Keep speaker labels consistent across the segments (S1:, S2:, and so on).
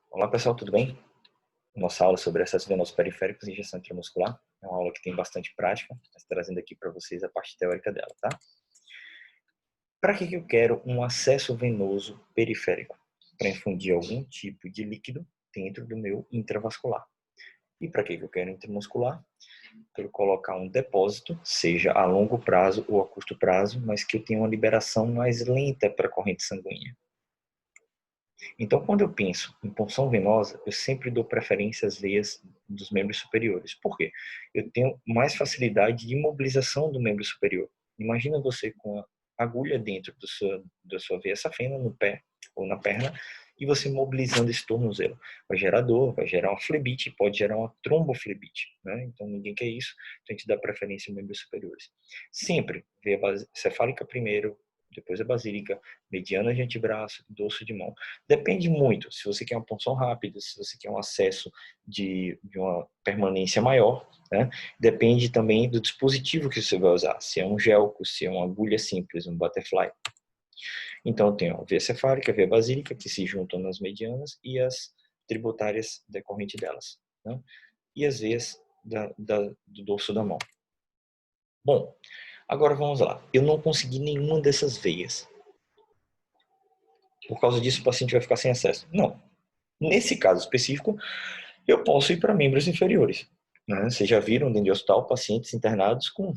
S1: Olá pessoal, tudo bem? Nossa aula sobre acessos venosos periféricos e injeção intramuscular. É uma aula que tem bastante prática, mas trazendo aqui para vocês a parte teórica dela, tá? Para que eu quero um acesso venoso periférico? Para infundir algum tipo de líquido dentro do meu intravascular. E para que eu quero intramuscular? Para eu colocar um depósito, seja a longo prazo ou a curto prazo, mas que eu tenha uma liberação mais lenta para a corrente sanguínea. Então, quando eu penso em punção venosa, eu sempre dou preferência às veias dos membros superiores. Por quê? Eu tenho mais facilidade de imobilização do membro superior. Imagina você com a agulha dentro da sua veia safena, no pé ou na perna, e você mobilizando esse tornozelo. Vai gerar dor, vai gerar uma flebite, pode gerar uma tromboflebite, né? Então, ninguém quer isso, então a gente dá preferência aos membros superiores. Sempre veia cefálica primeiro, depois a basílica, mediana de antebraço, dorso de mão. Depende muito, se você quer uma punção rápida, se você quer um acesso de uma permanência maior, né? Depende também do dispositivo que você vai usar, se é um gelco, se é uma agulha simples, um butterfly. Então, tem a veia cefálica, a veia basílica, que se juntam nas medianas, e as tributárias decorrentes delas, né? E as veias do dorso da mão. Bom, agora vamos lá. Eu não consegui nenhuma dessas veias. Por causa disso, o paciente vai ficar sem acesso. Não. Nesse caso específico, eu posso ir para membros inferiores, né? Vocês já viram dentro de hospital pacientes internados com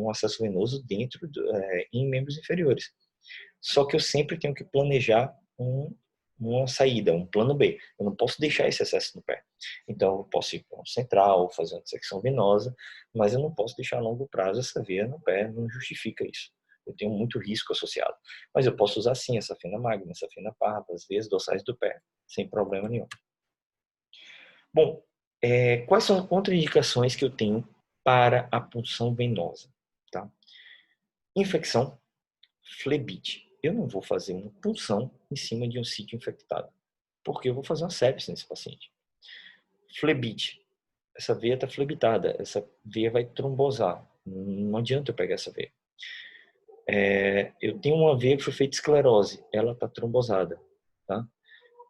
S1: acesso venoso em membros inferiores. Só que eu sempre tenho que planejar uma saída, um plano B. Eu não posso deixar esse acesso no pé. Então, eu posso ir para um central, fazer uma dissecção venosa, mas eu não posso deixar a longo prazo essa veia no pé, não justifica isso. Eu tenho muito risco associado. Mas eu posso usar sim essa fina magna, essa fina parva, as veias dorsais do pé, sem problema nenhum. Bom, quais são as contraindicações que eu tenho para a punção venosa? Tá? Infecção, flebite. Eu não vou fazer uma punção em cima de um sítio infectado, porque eu vou fazer uma sepsis nesse paciente. Flebite. Essa veia está flebitada, essa veia vai trombosar. Não adianta eu pegar essa veia. Eu tenho uma veia que foi feita esclerose, ela está trombosada. Tá?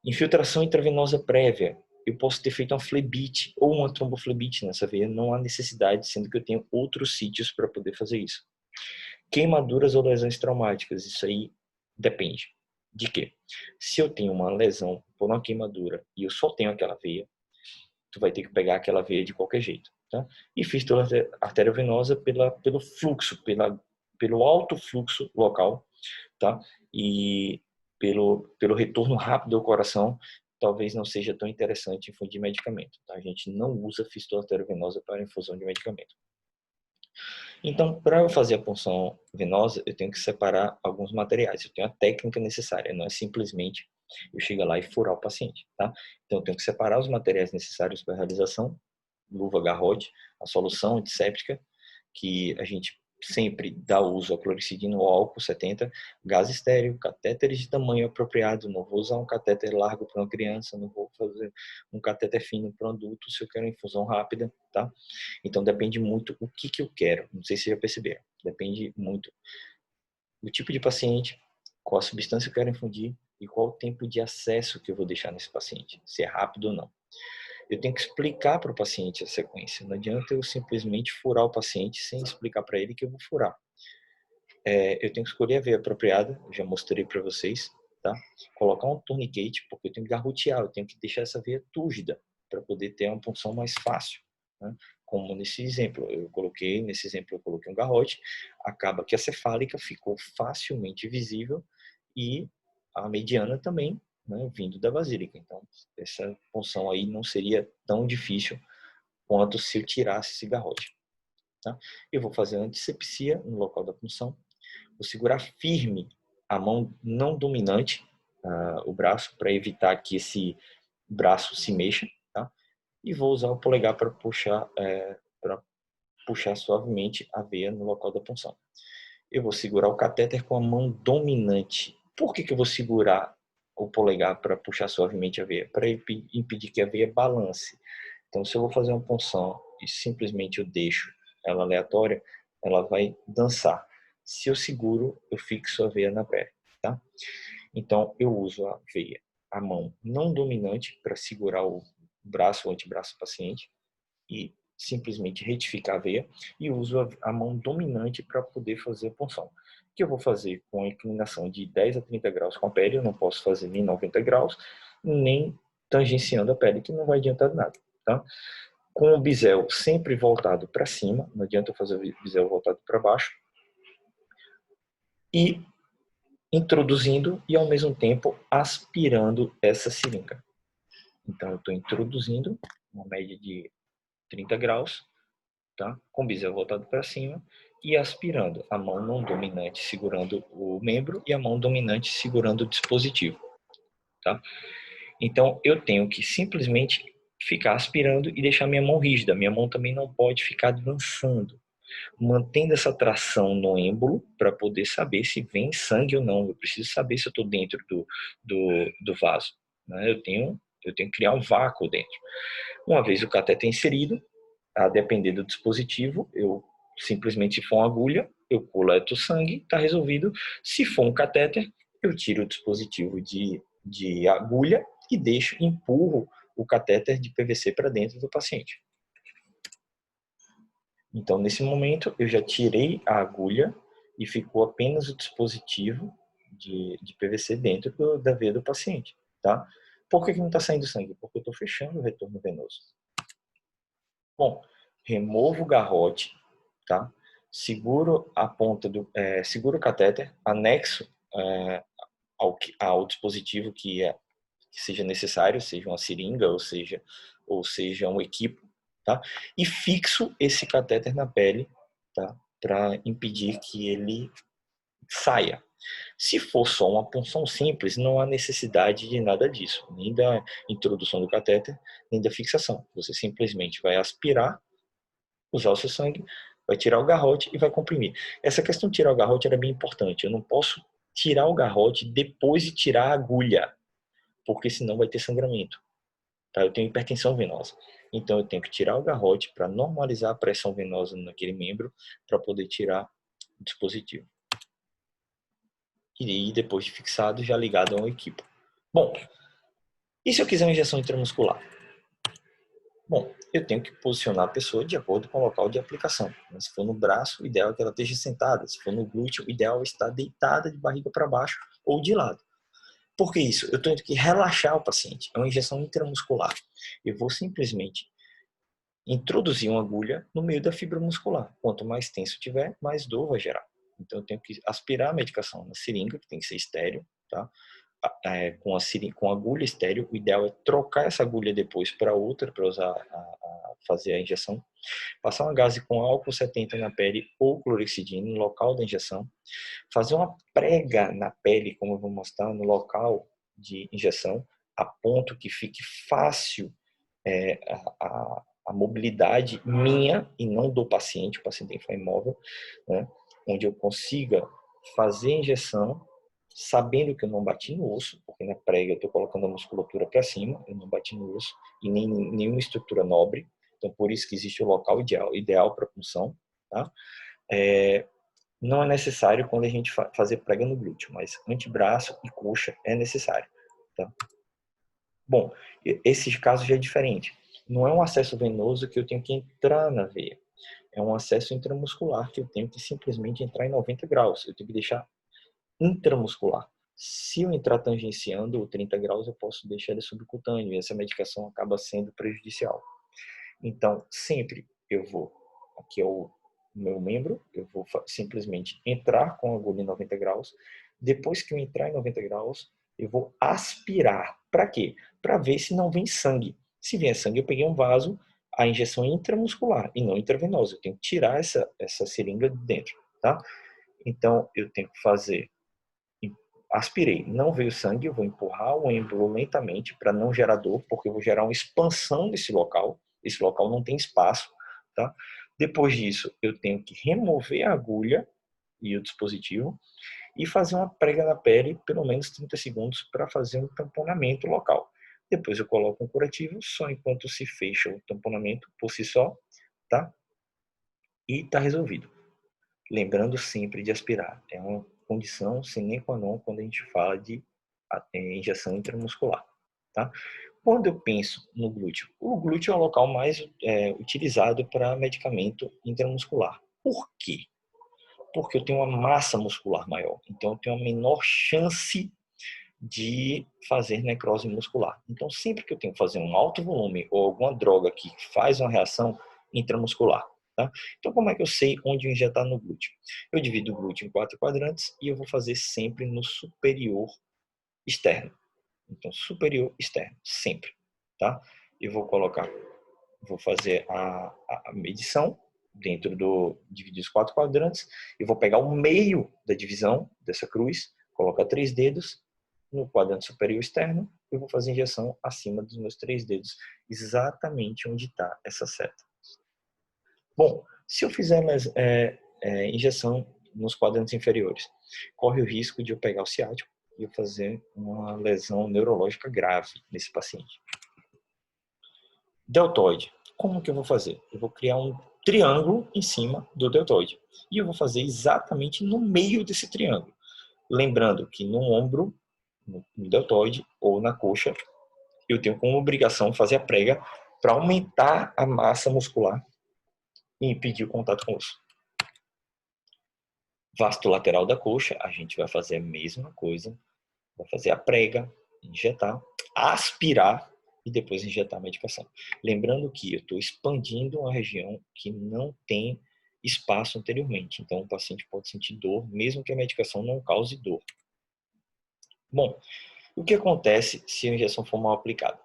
S1: Infiltração intravenosa prévia. Eu posso ter feito uma flebite ou uma tromboflebite nessa veia, não há necessidade, sendo que eu tenho outros sítios para poder fazer isso. Queimaduras ou lesões traumáticas, isso aí depende. De quê? Se eu tenho uma lesão por uma queimadura e eu só tenho aquela veia, tu vai ter que pegar aquela veia de qualquer jeito. Tá? E fístula arteriovenosa pelo fluxo, pelo alto fluxo local, tá? E pelo retorno rápido ao coração, talvez não seja tão interessante infundir medicamento. Tá? A gente não usa fístula arteriovenosa para infusão de medicamento. Então, para eu fazer a punção venosa, eu tenho que separar alguns materiais. Eu tenho a técnica necessária, não é simplesmente eu chegar lá e furar o paciente, tá? Então, eu tenho que separar os materiais necessários para a realização, luva, garrote, a solução antisséptica, que a gente sempre dá uso a cloricidina ou álcool 70, gás estéreo, catéteres de tamanho apropriado. Não vou usar um catéter largo para uma criança, não vou fazer um catéter fino para um adulto se eu quero infusão rápida, tá? Então depende muito o que eu quero. Não sei se já perceberam. Depende muito do tipo de paciente, qual a substância que eu quero infundir e qual o tempo de acesso que eu vou deixar nesse paciente, se é rápido ou não. Eu tenho que explicar para o paciente a sequência. Não adianta eu simplesmente furar o paciente sem explicar para ele que eu vou furar. Eu tenho que escolher a veia apropriada, eu já mostrei para vocês, tá? Colocar um tourniquet, porque eu tenho que garrotear, eu tenho que deixar essa veia túrgida para poder ter uma punção mais fácil, né? Como nesse exemplo, eu coloquei um garrote, acaba que a cefálica ficou facilmente visível e a mediana também, né, vindo da basílica. Então, essa punção aí não seria tão difícil quanto se eu tirasse esse garrote. Tá? Eu vou fazer a antisepsia no local da punção, vou segurar firme a mão não dominante, o braço, para evitar que esse braço se mexa, tá? E vou usar o polegar para puxar suavemente a veia no local da punção. Eu vou segurar o catéter com a mão dominante. Por que eu vou segurar o polegar para puxar suavemente a veia? Para impedir que a veia balance. Então, se eu vou fazer uma punção e simplesmente eu deixo ela aleatória, ela vai dançar. Se eu seguro, eu fixo a veia na pele, tá? Então, eu uso a veia a mão não dominante para segurar o braço ou antebraço do paciente e simplesmente retificar a veia, e uso a mão dominante para poder fazer a punção, que eu vou fazer com a inclinação de 10 a 30 graus com a pele. Eu não posso fazer nem 90 graus, nem tangenciando a pele, que não vai adiantar nada, tá? Com o bisel sempre voltado para cima, não adianta eu fazer o bisel voltado para baixo, e introduzindo e ao mesmo tempo aspirando essa seringa. Então eu estou introduzindo uma média de 30 graus, tá? Com o bisel voltado para cima e aspirando, a mão não dominante segurando o membro e a mão dominante segurando o dispositivo, tá? Então eu tenho que simplesmente ficar aspirando e deixar minha mão rígida. Minha mão também não pode ficar dançando, mantendo essa tração no êmbolo para poder saber se vem sangue ou não. Eu preciso saber se eu estou dentro do vaso, né? Eu tenho que criar um vácuo dentro. Uma vez o cateter inserido, a depender do dispositivo, eu simplesmente, se for uma agulha, eu coleto o sangue, está resolvido. Se for um catéter, eu tiro o dispositivo de agulha e empurro o catéter de PVC para dentro do paciente. Então, nesse momento, eu já tirei a agulha e ficou apenas o dispositivo de PVC dentro da veia do paciente, tá? Por que não está saindo sangue? Porque eu estou fechando o retorno venoso. Bom, removo o garrote, tá? Seguro a ponta seguro o catéter, anexo ao dispositivo que seja necessário, seja uma seringa ou seja um equipo, tá? E fixo esse catéter na pele, tá? Para impedir que ele saia. Se for só uma punção simples, não há necessidade de nada disso, nem da introdução do catéter, nem da fixação. Você simplesmente vai aspirar, usar o seu sangue, vai tirar o garrote e vai comprimir. Essa questão de tirar o garrote era bem importante. Eu não posso tirar o garrote depois de tirar a agulha, porque senão vai ter sangramento. Tá? Eu tenho hipertensão venosa. Então eu tenho que tirar o garrote para normalizar a pressão venosa naquele membro para poder tirar o dispositivo. E depois de fixado, já ligado a uma equipe. Bom, e se eu quiser uma injeção intramuscular? Bom, eu tenho que posicionar a pessoa de acordo com o local de aplicação. Se for no braço, o ideal é que ela esteja sentada. Se for no glúteo, o ideal é estar deitada de barriga para baixo ou de lado. Por que isso? Eu tenho que relaxar o paciente. É uma injeção intramuscular. Eu vou simplesmente introduzir uma agulha no meio da fibra muscular. Quanto mais tenso tiver, mais dor vai gerar. Então eu tenho que aspirar a medicação na seringa, que tem que ser estéreo, tá? Com agulha estéreo. O ideal é trocar essa agulha depois para outra, para usar fazer a injeção. Passar uma gaze com álcool 70 na pele ou clorexidina no local da injeção. Fazer uma prega na pele, como eu vou mostrar, no local de injeção, a ponto que fique fácil a mobilidade minha e não do paciente. O paciente tem que ficar imóvel, né? Onde eu consiga fazer a injeção sabendo que eu não bati no osso, porque na prega eu estou colocando a musculatura para cima, eu não bati no osso e nem nenhuma estrutura nobre. Então, por isso que existe o local ideal para punção, tá? Não é necessário quando a gente fazer prega no glúteo, mas antebraço e coxa é necessário, tá? Bom, esse caso já é diferente. Não é um acesso venoso que eu tenho que entrar na veia. É um acesso intramuscular que eu tenho que simplesmente entrar em 90 graus. Eu tenho que deixar intramuscular. Se eu entrar tangenciando o 30 graus, eu posso deixar ele subcutâneo e essa medicação acaba sendo prejudicial. Então, sempre eu vou, aqui é o meu membro, eu vou simplesmente entrar com a agulha em 90 graus. Depois que eu entrar em 90 graus, eu vou aspirar. Para quê? Para ver se não vem sangue. Se vier sangue, eu peguei um vaso, a injeção é intramuscular e não intravenosa. Eu tenho que tirar essa seringa de dentro, tá? Então, eu tenho que fazer, aspirei, não veio sangue, eu vou empurrar o êmbolo lentamente para não gerar dor, porque eu vou gerar uma expansão desse local. Esse local não tem espaço, tá? Depois disso, eu tenho que remover a agulha e o dispositivo e fazer uma prega na pele, pelo menos 30 segundos, para fazer um tamponamento local. Depois eu coloco um curativo, só enquanto se fecha o tamponamento por si só, tá? E tá resolvido. Lembrando sempre de aspirar. É uma condição sine qua non quando a gente fala de injeção intramuscular. tá? Quando eu penso no glúteo, o glúteo é o local mais utilizado para medicamento intramuscular. Por quê? Porque eu tenho uma massa muscular maior, então eu tenho uma menor chance de fazer necrose muscular. Então, sempre que eu tenho que fazer um alto volume ou alguma droga que faz uma reação intramuscular, tá? Então, como é que eu sei onde injetar no glúteo? Eu divido o glúteo em 4 quadrantes e eu vou fazer sempre no superior externo. Então, superior externo, sempre, tá? Eu vou colocar, vou fazer a medição dentro do dividir os 4 quadrantes. Eu vou pegar o meio da divisão dessa cruz, colocar 3 dedos no quadrante superior externo. Eu vou fazer injeção acima dos meus 3 dedos, exatamente onde está essa seta. Bom, se eu fizer injeção nos quadrantes inferiores, corre o risco de eu pegar o ciático e eu fazer uma lesão neurológica grave nesse paciente. Deltoide. Como que eu vou fazer? Eu vou criar um triângulo em cima do deltoide. E eu vou fazer exatamente no meio desse triângulo. Lembrando que no ombro, no deltoide ou na coxa, eu tenho como obrigação fazer a prega para aumentar a massa muscular e impedir o contato com o osso. Vasto lateral da coxa, a gente vai fazer a mesma coisa. Vai fazer a prega, injetar, aspirar e depois injetar a medicação. Lembrando que eu estou expandindo uma região que não tem espaço anteriormente. Então, o paciente pode sentir dor, mesmo que a medicação não cause dor. Bom, o que acontece se a injeção for mal aplicada?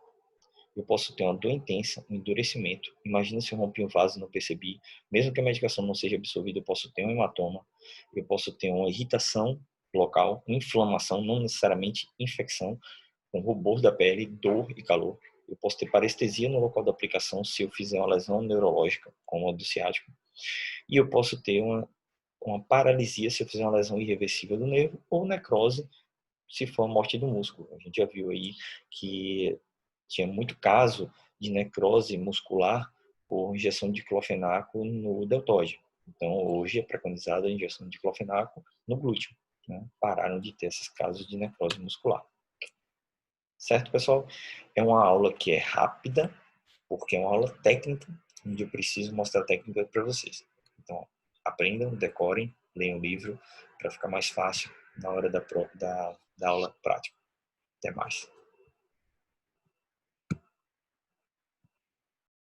S1: Eu posso ter uma dor intensa, um endurecimento. Imagina se eu rompi um vaso e não percebi. Mesmo que a medicação não seja absorvida, eu posso ter um hematoma. Eu posso ter uma irritação local, inflamação, não necessariamente infecção, com rubor da pele, dor e calor. Eu posso ter parestesia no local da aplicação se eu fizer uma lesão neurológica, como a do ciático. E eu posso ter uma paralisia se eu fizer uma lesão irreversível do nervo ou necrose se for a morte do músculo. A gente já viu aí que tinha muito caso de necrose muscular por injeção de diclofenaco no deltoide. Então, hoje é preconizada a injeção de diclofenaco no glúteo. Né? Pararam de ter esses casos de necrose muscular. Certo, pessoal? É uma aula que é rápida, porque é uma aula técnica, onde eu preciso mostrar a técnica para vocês. Então, aprendam, decorem, leiam o livro, para ficar mais fácil na hora da aula prática. Até mais.